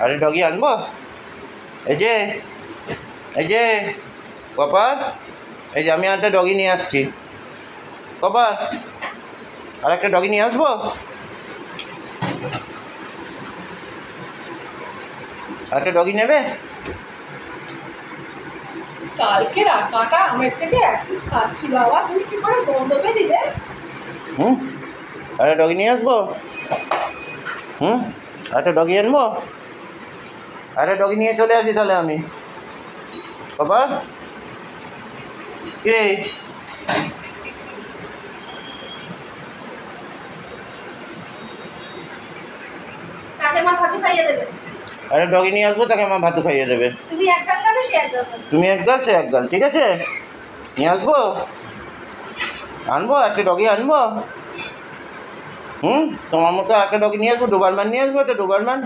আরে ডগি আনবো? এই যে এই যে কপাল, এই যে আমি একটা ডগি নিয়ে আসছি। কপাল, আর একটা ডগি নিয়ে আসবো? একটা ডগি নেবে? কালকে রান্নাটা আমের থেকে এক পিস খাচ্ছি বাবা, তুই কি করে বন্ধ করে দিলে? একটা ডগি নিয়ে আসবো? একটা ডগি আনবো? একটা ডগি নিয়ে চলে আসি তাহলে আমি। কপাল, কে? তাকে মা ভাত খাইয়ে দেবে। একটা ডগি নিয়ে আসবো, তাকে আমার ভাত খাইয়ে দেবে। তুমি এক গাল খাবে, সে এক গাল খাবে। তুমি এক গাল, সে এক গাল, ঠিক আছে? নিয়ে আসবো? আনবো একটা ডগি আনবো? তোমার মতো একটা ডগি নিয়ে আসবো, ডোবারম্যান নিয়ে আসবো, একটা ডোবারম্যান।